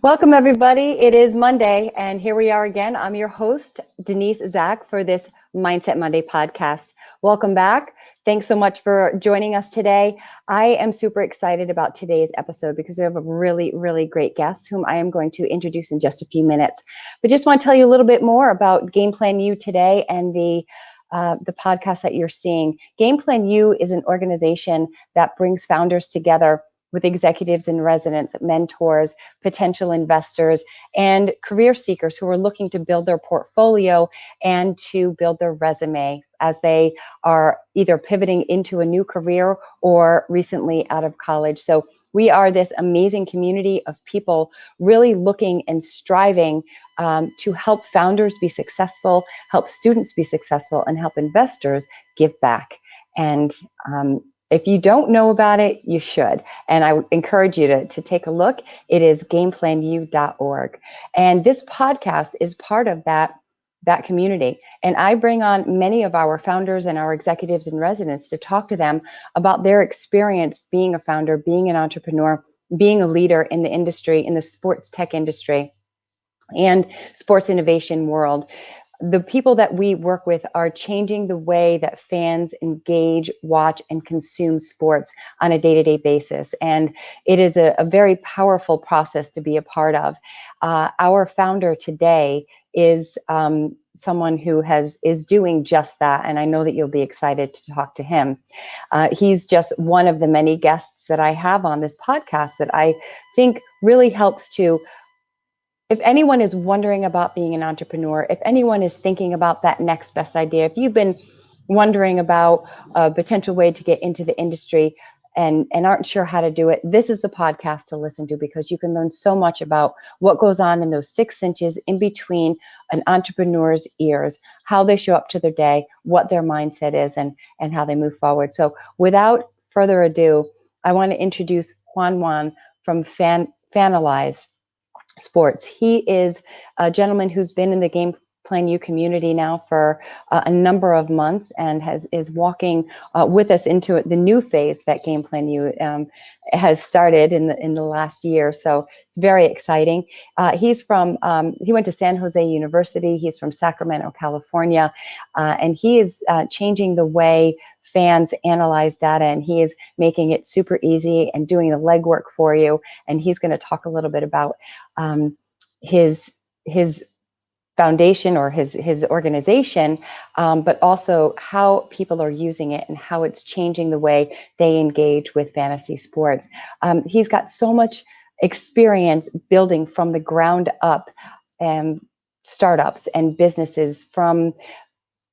Welcome, everybody. It is Monday, and here we are again. I'm your host, Denise Zack, for this Mindset Monday podcast. Welcome back. Thanks so much for joining us today. I am super excited about today's episode because we have a really great guest whom I am going to introduce in just a few minutes. But just want to tell you a little bit more about Game Plan U today and the podcast that you're seeing. Game Plan U is an organization that brings founders together with executives in residence, mentors, potential investors, and career seekers who are looking to build their portfolio and to build their resume as they are either pivoting into a new career or recently out of college. So we are this amazing community of people really looking and striving to help founders be successful, help students be successful, and help investors give back. And if you don't know about it, you should. And I encourage you to take a look. It is gameplanu.org. And this podcast is part of that community. And I bring on many of our founders and our executives in residence to talk to them about their experience being a founder, being an entrepreneur, being a leader in the industry, in the sports tech industry and sports innovation world. The people that we work with are changing the way that fans engage, watch, and consume sports on a day-to-day basis. And it is a very powerful process to be a part of. Our founder today is someone who is doing just that. And I know that you'll be excited to talk to him. He's just one of the many guests that I have on this podcast that I think really helps to, if anyone is wondering about being an entrepreneur, if anyone is thinking about that next best idea, if you've been wondering about a potential way to get into the industry and aren't sure how to do it, this is the podcast to listen to, because you can learn so much about what goes on in those 6 inches in between an entrepreneur's ears, how they show up to their day, what their mindset is, and how they move forward. So without further ado, I want to introduce Juan Juan from Fanalyze Sports. He is a gentleman who's been in the Game Plan U community now for a number of months and is walking with us into the new phase that Game Plan U has started in the last year. So it's very exciting. He went to San Jose University. He's from Sacramento, California, and he is changing the way fans analyze data, and he is making it super easy and doing the legwork for you. And he's going to talk a little bit about his foundation or his organization, but also how people are using it and how it's changing the way they engage with fantasy sports. He's got so much experience building from the ground up startups and businesses from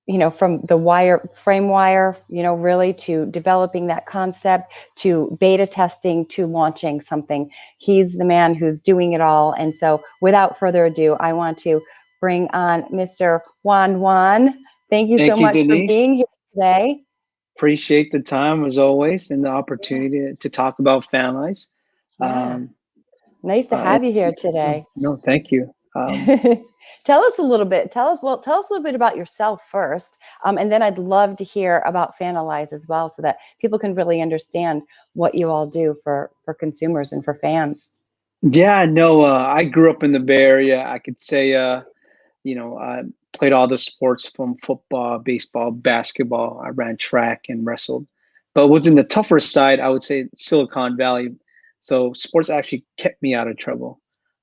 the frame wire, really to developing that concept, to beta testing, to launching something. He's the man who's doing it all. And so without further ado, I want to bring on Mr. Juan Juan. Thank you so much for being here today. Appreciate the time as always and the opportunity to talk about Fanalyze. Yeah. Nice to have you here today. No, thank you. Tell us a little bit about yourself first, and then I'd love to hear about Fanalyze as well, so that people can really understand what you all do for consumers and for fans. Yeah, no, I grew up in the Bay Area. I could say, I played all the sports from football, baseball, basketball. I ran track and wrestled, but was in the tougher side, I would say Silicon Valley. So sports actually kept me out of trouble.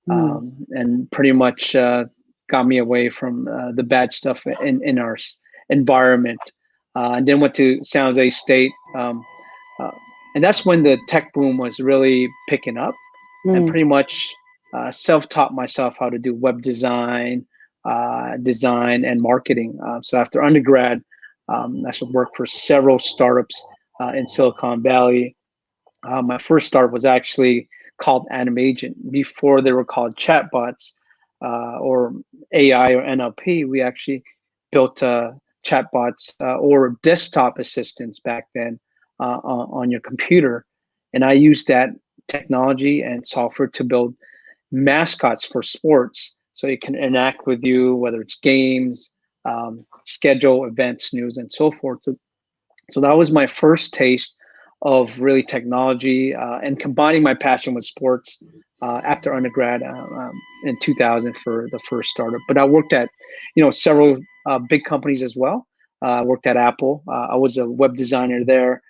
And pretty much got me away from the bad stuff in our environment. And then went to San Jose State. And that's when the tech boom was really picking up. And pretty much self-taught myself how to do web design, and marketing. So after undergrad, I should work for several startups in Silicon Valley. My first startup was actually called Animagent. Before they were called chatbots or AI or NLP, we actually built chatbots or desktop assistants back then on your computer. And I used that technology and software to build mascots for sports, so it can interact with you, whether it's games, schedule events, news, and so forth. So that was my first taste of really technology and combining my passion with sports after undergrad in 2000 for the first startup. But I worked at, several big companies as well. I worked at Apple. I was a web designer there.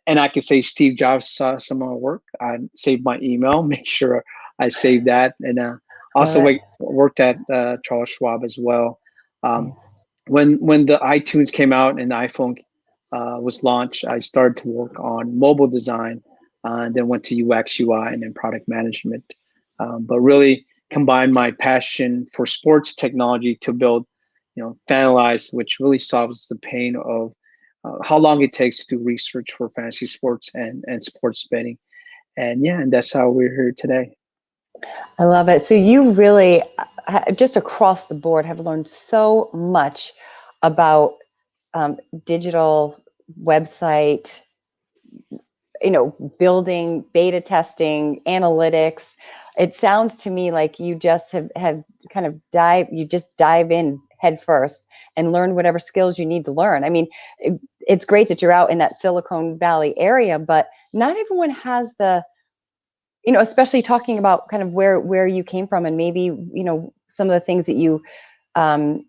And I could say Steve Jobs saw some of my work. I saved my email, make sure I saved that. And Love also it. worked at Charles Schwab as well. Um, Nice. when the iTunes came out and the iPhone was launched, I started to work on mobile design, and then went to UX, UI, and then product management. But really combined my passion for sports technology to build, Fanalyze, which really solves the pain of how long it takes to do research for fantasy sports and sports betting. And yeah, and that's how we're here today. I love it. So you really, just across the board, have learned so much about digital website, building, beta testing, analytics. It sounds to me like you just have kind of dive in head first and learn whatever skills you need to learn. I mean, it's great that you're out in that Silicon Valley area, but not everyone has the, especially talking about kind of where you came from, and maybe, some of the things that you um,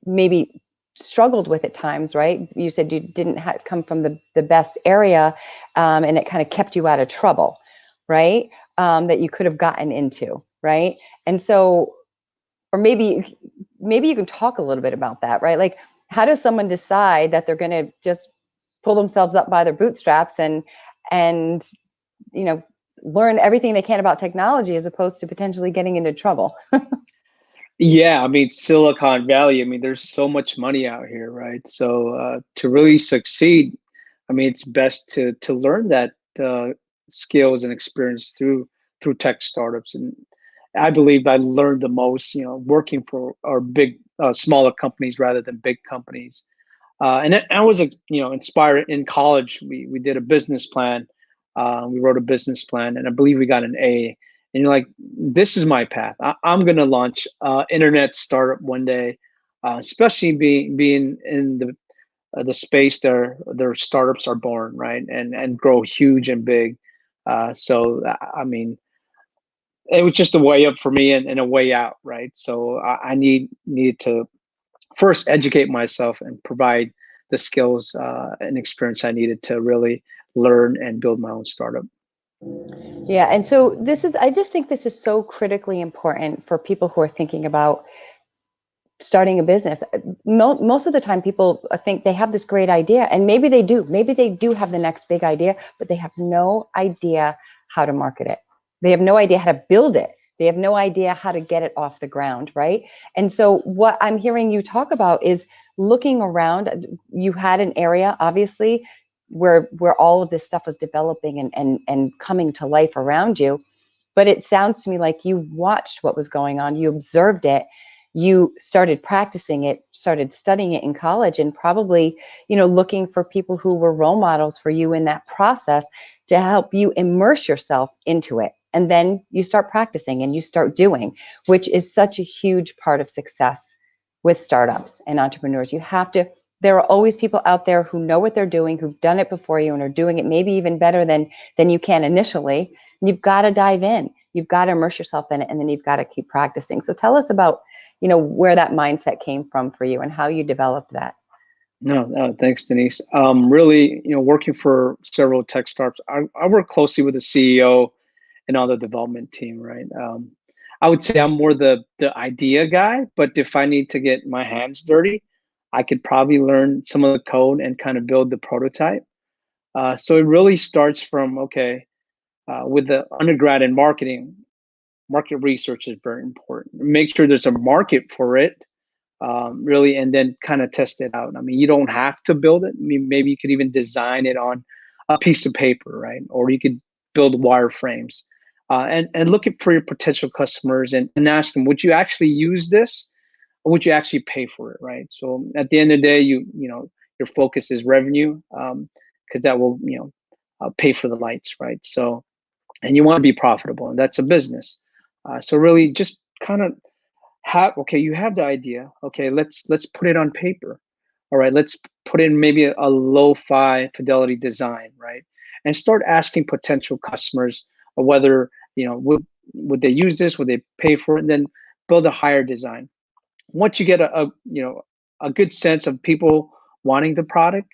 maybe struggled with at times, right? You said you didn't come from the best area, and it kind of kept you out of trouble, right? That you could have gotten into, right? And so, or maybe you can talk a little bit about that, right? Like, how does someone decide that they're going to just pull themselves up by their bootstraps and you know learn everything they can about technology as opposed to potentially getting into trouble? Yeah, I mean Silicon Valley. I mean, there's so much money out here, right? So to really succeed, I mean, it's best to learn that skills and experience through tech startups. And I believe I learned the most, working for our big, smaller companies rather than big companies. And I was, inspired in college. We did a business plan. We wrote a business plan, and I believe we got an A. And you're like, this is my path. I'm going to launch internet startup one day, especially being in the space their startups are born, right, and grow huge and big. So I mean, it was just a way up for me and a way out, right? So I needed to first educate myself and provide the skills and experience I needed to really learn and build my own startup. Yeah, and so I just think this is so critically important for people who are thinking about starting a business. Most of the time people think they have this great idea, and maybe they do have the next big idea, but they have no idea how to market it. They have no idea how to build it. They have no idea how to get it off the ground, right? And so what I'm hearing you talk about is looking around. You had an area, obviously, where all of this stuff was developing and coming to life around you. But it sounds to me like you watched what was going on, you observed it, you started practicing it, started studying it in college, and probably, looking for people who were role models for you in that process to help you immerse yourself into it. And then you start practicing and you start doing, which is such a huge part of success with startups and entrepreneurs. There are always people out there who know what they're doing, who've done it before you and are doing it maybe even better than you can initially. And you've got to dive in. You've got to immerse yourself in it, and then you've got to keep practicing. So tell us about, where that mindset came from for you and how you developed that. No, thanks, Denise. Really, working for several tech startups, I work closely with the CEO and all the development team, right? I would say I'm more the idea guy, but if I need to get my hands dirty, I could probably learn some of the code and kind of build the prototype. So it really starts from, okay, with the undergrad in marketing, market research is very important. Make sure there's a market for it, really, and then kind of test it out. I mean, you don't have to build it. I mean, maybe you could even design it on a piece of paper, right? Or you could build wireframes, and look for your potential customers and ask them, would you actually use this, or would you actually pay for it, right? So at the end of the day, your focus is revenue, because that will pay for the lights, right? So, and you want to be profitable, and that's a business. So really, just kind of okay, you have the idea. Okay, let's put it on paper. All right, let's put in maybe a low-fi fidelity design, right? and start asking potential customers whether, would they use this, would they pay for it, and then build a higher design. Once you get a good sense of people wanting the product,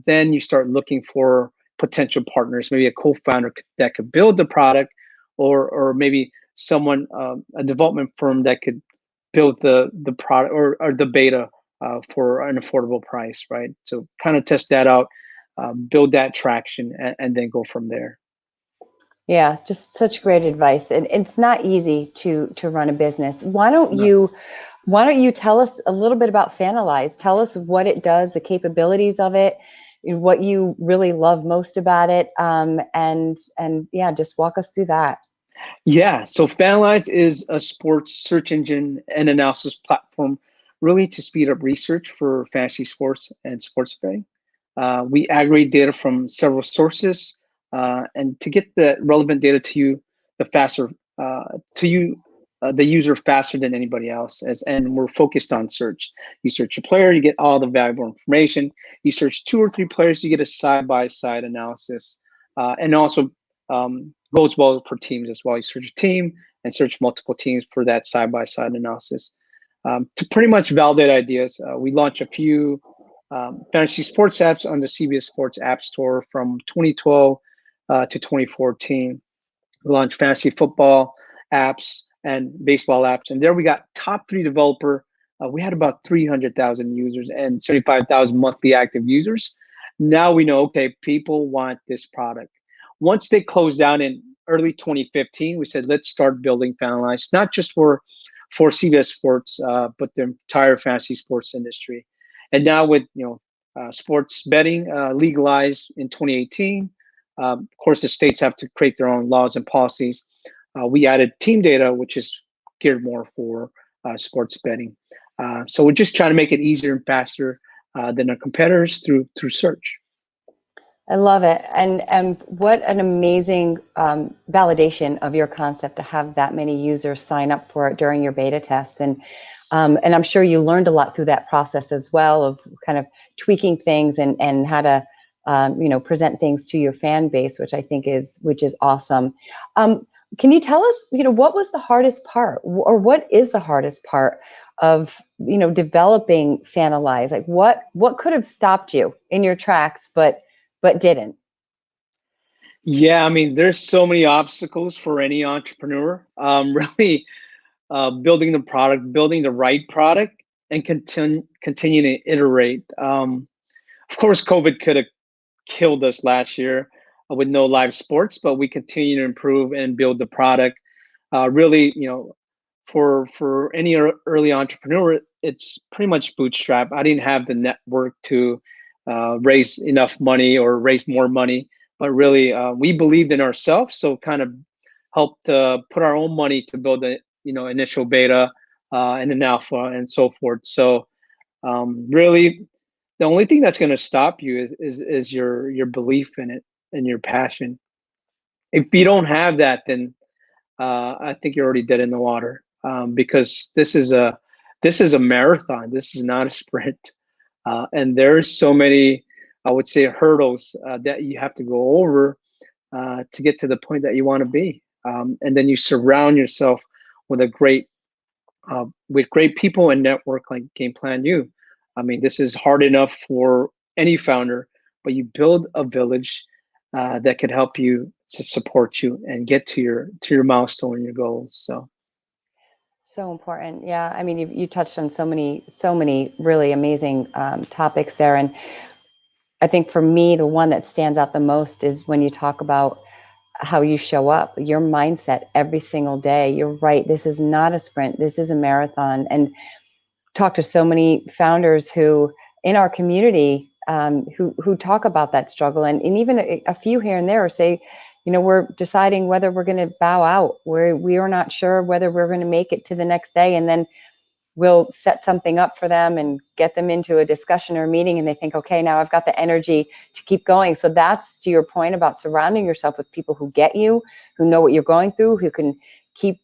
then you start looking for potential partners, maybe a co-founder that could build the product, or maybe someone, a development firm that could build the product, or the beta for an affordable price, right? So kind of test that out, build that traction, and then go from there. Yeah, just such great advice. And it's not easy to run a business. No. Why don't you tell us a little bit about Fanalyze? Tell us what it does, the capabilities of it, what you really love most about it, and yeah, just walk us through that. Yeah, so Fanalyze is a sports search engine and analysis platform, really to speed up research for fantasy sports and sports betting. We aggregate data from several sources, and to get the relevant data to you, the faster to you, the user faster than anybody else. And we're focused on search. You search a player, you get all the valuable information. You search two or three players, you get a side-by-side analysis, and also goes well for teams as well. You search a team and search multiple teams for that side-by-side analysis. To pretty much validate ideas, we launched a few fantasy sports apps on the CBS Sports App Store from 2012 to 2014. We launched fantasy football apps and baseball apps, and there we got top 3 developer. We had about 300,000 users and 75,000 monthly active users. Now we know, okay, people want this product. Once they closed down in early 2015, we said, let's start building Fanalyze, not just for CBS Sports, but the entire fantasy sports industry. And now with sports betting legalized in 2018, of course the states have to create their own laws and policies. We added team data, which is geared more for sports betting. So we're just trying to make it easier and faster than our competitors through search. I love it. And what an amazing validation of your concept to have that many users sign up for it during your beta test. And I'm sure you learned a lot through that process as well, of kind of tweaking things and how to present things to your fan base, which I think is awesome. Can you tell us, what was the hardest part, or what is the hardest part of developing Fanalyze? Like what could have stopped you in your tracks, but didn't? Yeah, I mean, there's so many obstacles for any entrepreneur. Really, building the product, building the right product, and continue to iterate. Of course, COVID could have killed us last year with no live sports, but we continue to improve and build the product. Really, for any early entrepreneur, it's pretty much bootstrap. I didn't have the network to raise enough money or raise more money, but really, we believed in ourselves, so kind of helped put our own money to build the initial beta and an alpha and so forth. So really, the only thing that's going to stop you is your belief in it and your passion. If you don't have that, then I think you're already dead in the water, because this is a marathon. This is not a sprint, and there's so many, I would say, hurdles that you have to go over to get to the point that you want to be. And then you surround yourself with with great people and network like Game Plan U. I mean, this is hard enough for any founder, but you build a village that could help you, to support you and get to your milestone and your goals. So important. Yeah. I mean, you touched on so many really amazing topics there. And I think for me, the one that stands out the most is when you talk about how you show up, your mindset every single day. You're right. This is not a sprint. This is a marathon. And talk to so many founders who in our community who talk about that struggle, and even a few here and there say, we're deciding whether we're going to bow out. We are not sure whether we're going to make it to the next day, and then we'll set something up for them and get them into a discussion or a meeting, and they think, okay, now I've got the energy to keep going. So that's to your point about surrounding yourself with people who get you, who know what you're going through, who can keep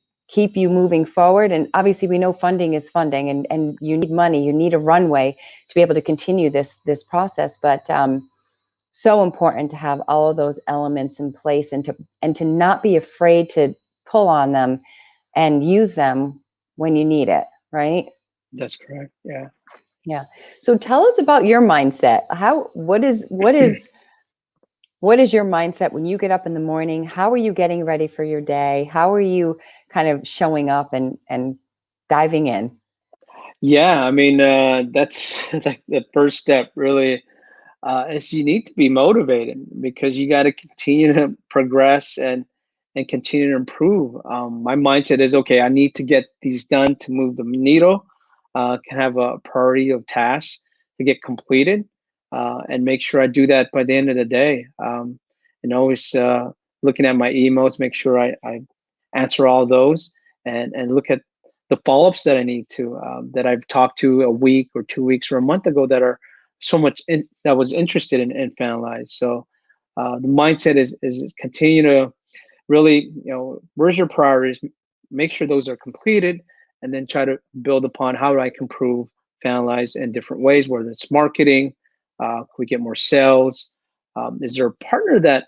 you moving forward. And obviously we know funding is funding, and you need money, you need a runway to be able to continue this process. But so important to have all of those elements in place, and to not be afraid to pull on them and use them when you need it, right? That's correct. Yeah. Yeah. So tell us about your mindset. What is your mindset when you get up in the morning? How are you getting ready for your day? How are you kind of showing up and diving in? Yeah, I mean, that's like the first step really, is you need to be motivated because you got to continue to progress and continue to improve. My mindset is, okay, I need to get these done to move the needle, can have a priority of tasks to get completed, and make sure I do that by the end of the day. And always looking at my emails, make sure I answer all those, and look at the follow-ups that I need to, that I've talked to a week or 2 weeks or a month ago that are so much that was interested in Fanalyze. So the mindset is continue to really, where's your priorities? Make sure those are completed, and then try to build upon how I can improve Fanalyze in different ways, whether it's marketing, can we get more sales? Is there a partner that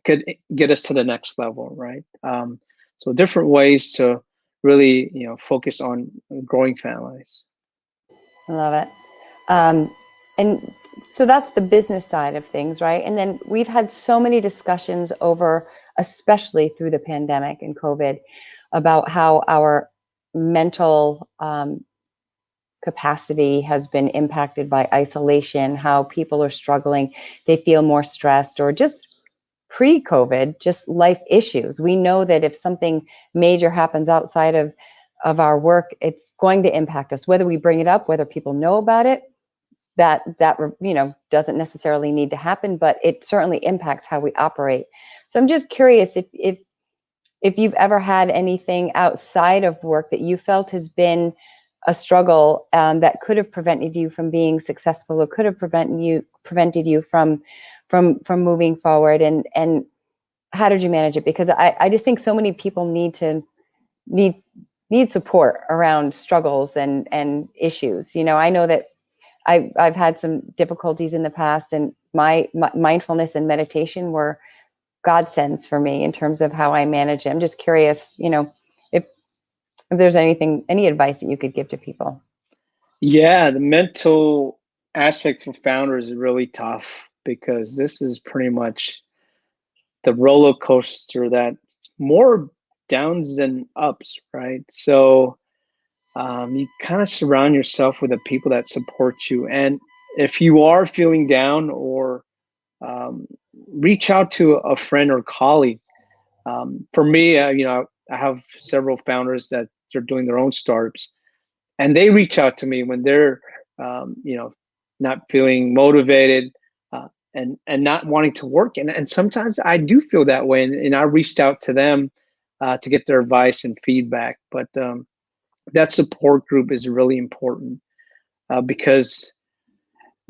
could get us to the next level, right? So different ways to really, focus on growing Fanalyze. I love it. And so that's the business side of things, right? And then we've had so many discussions over, especially through the pandemic and COVID, about how our mental capacity has been impacted by isolation, how people are struggling, they feel more stressed, or just pre-COVID, just life issues. We know that if something major happens outside of our work, it's going to impact us, whether we bring it up, whether people know about it. That doesn't necessarily need to happen, but it certainly impacts how we operate. So I'm just curious if you've ever had anything outside of work that you felt has been a struggle, that could have prevented you from being successful, or could have prevented you from moving forward, and how did you manage it? Because I just think so many people need support around struggles and issues. I know that I've had some difficulties in the past, and my mindfulness and meditation were godsends for me in terms of how I manage it. I'm just curious, if there's any advice that you could give to people. Yeah, the mental aspect for founders is really tough because this is pretty much the roller coaster that more downs than ups, right? So you kind of surround yourself with the people that support you. And if you are feeling down, or um, reach out to a friend or colleague. For me, I have several founders that are doing their own startups, and they reach out to me when they're, not feeling motivated, and not wanting to work. And sometimes I do feel that way, and I reached out to them to get their advice and feedback. But that support group is really important, because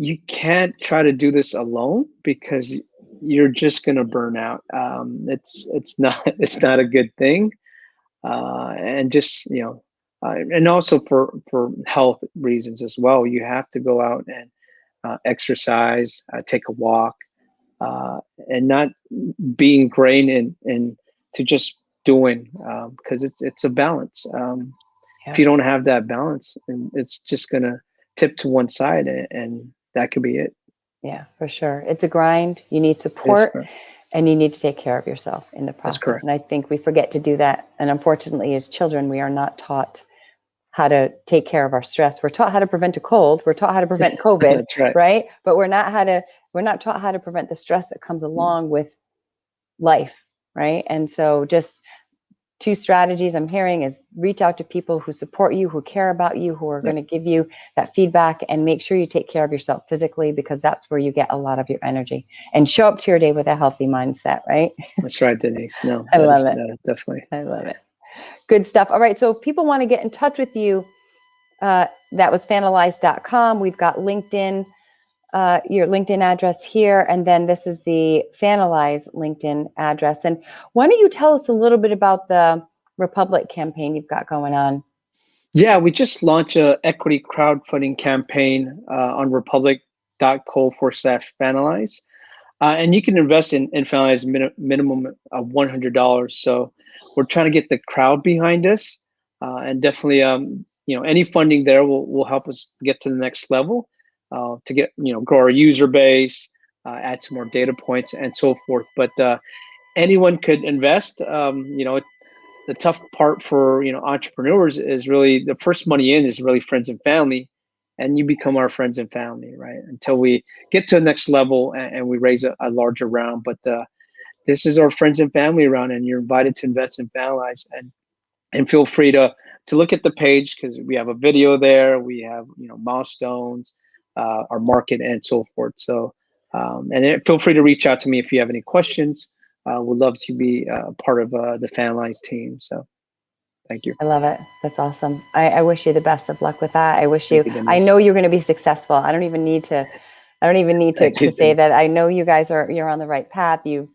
you can't try to do this alone because you're just going to burn out. It's not it's not a good thing, and just and also for health reasons as well. You have to go out and exercise, take a walk, and not be ingrained in to just doing, because it's a balance. If you don't have that balance, and it's just gonna tip to one side, and that could be it. Yeah, for sure. It's a grind. You need That's support, correct. and you need to take care of yourself in the That's process. correct. And I think we forget to do that. And unfortunately, as children, we are not taught how to take care of our stress. We're taught how to prevent a cold. We're taught how to prevent COVID, That's right. right? But we're not taught how to prevent the stress that comes along with life, right? And so just two strategies I'm hearing is reach out to people who support you, who care about you, who are Yep. going to give you that feedback, and make sure you take care of yourself physically, because that's where you get a lot of your energy, and show up to your day with a healthy mindset, right? That's right, Denise. No, I love it. that is definitely. I love it. Good stuff. All right. So if people want to get in touch with you, that was fanalyze.com. We've got LinkedIn, your LinkedIn address here, and then this is the Fanalyze LinkedIn address. And why don't you tell us a little bit about the Republic campaign you've got going on? Yeah, we just launched a equity crowdfunding campaign on republic.co/Fanalyze. And you can invest in Fanalyze minimum of $100. So we're trying to get the crowd behind us, and definitely, any funding there will help us get to the next level, to get, grow our user base, add some more data points, and so forth. But anyone could invest. The tough part for entrepreneurs is really the first money in is really friends and family, and you become our friends and family, right? Until we get to the next level, and we raise a larger round. But this is our friends and family round, and you're invited to invest in Fanalyze, and feel free to look at the page, because we have a video there. We have milestones, our market, and so forth. So feel free to reach out to me if you have any questions. Would love to be part of the Fanalyze team. So thank you. I love it. That's awesome. I wish you the best of luck with that. I wish Thank you, you, I Denise. know you're going to be successful. I don't even need to Thank you, to say Denise. that. I know you guys you're on the right path. You're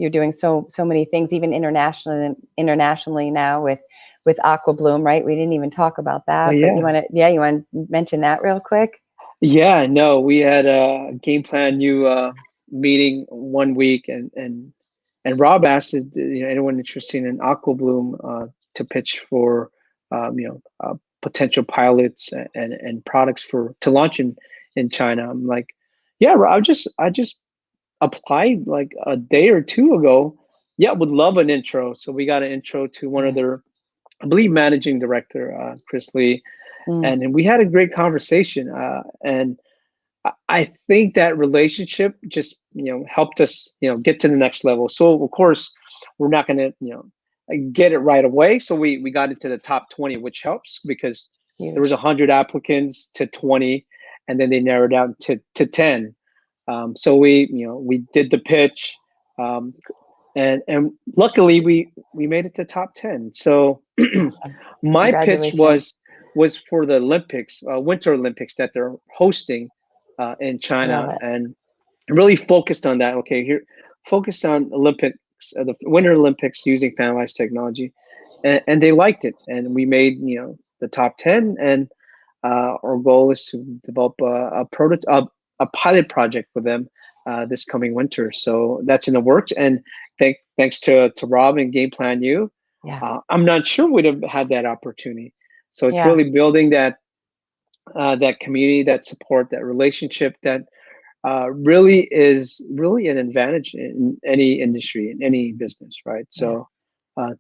doing so many things, even internationally now with Aqua Bloom, right? We didn't even talk about Oh, that, but yeah. you want to mention that real quick? Yeah, no, we had a game plan new meeting one week, and Rob asked, is anyone interested in Aqua Bloom to pitch for potential pilots and products for to launch in China. I'm like, yeah, I just applied like a day or two ago. Yeah, would love an intro. So we got an intro to one of their, I believe, managing director, Chris Lee, Mm, and we had a great conversation. And I think that relationship just helped us get to the next level. So of course we're not going to get it right away. So we got into the top 20, which helps because there was huge. 100 applicants to 20, and then they narrowed down to 10. So we did the pitch, and luckily we made it to top 10. So Awesome. my pitch Congratulations. was for the Olympics, Winter Olympics that they're hosting in Love China, it. and really focused on that. Okay, here, focused on Olympics, the Winter Olympics using Fanalyze technology, and they liked it, and we made the top 10, and our goal is to develop a pilot project with them this coming winter. So that's in the works, and thanks to Rob and Game Plan U, Yeah. I'm not sure we'd have had that opportunity. So it's Yeah. really building that community, that support, that relationship that really is really an advantage in any industry, in any business, right? Yeah. So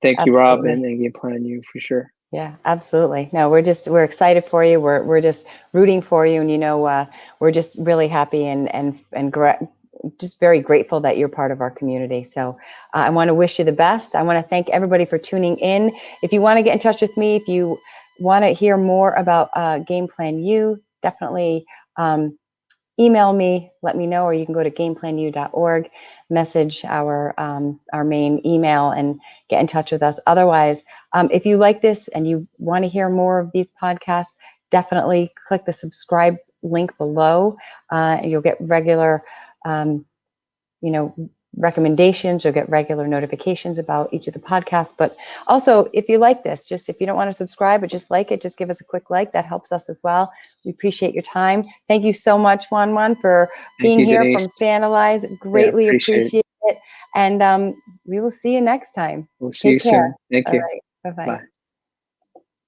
thank you, Rob, Absolutely. and Game Plan U for sure. Yeah, absolutely. No, we're excited for you. We're just rooting for you, and we're just really happy and just very grateful that you're part of our community. So I want to wish you the best. I want to thank everybody for tuning in. If you want to get in touch with me, if you want to hear more about Game Plan U, definitely email me, let me know, or you can go to gameplanu.org, message our main email, and get in touch with us. Otherwise, if you like this and you want to hear more of these podcasts, definitely click the subscribe link below. And you'll get regular, you know, recommendations. You'll get regular notifications about each of the podcasts. But also, if you like this, just if you don't want to subscribe, but just like it, just give us a quick like. That helps us as well. We appreciate your time. Thank you so much, Juan Juan, for Thank being you, here Denise. from Fanalyze. Yeah, Greatly appreciate it. appreciate it. And we will see you next time. We'll see you Take care. soon. Thank All you. right. Bye-bye. Bye.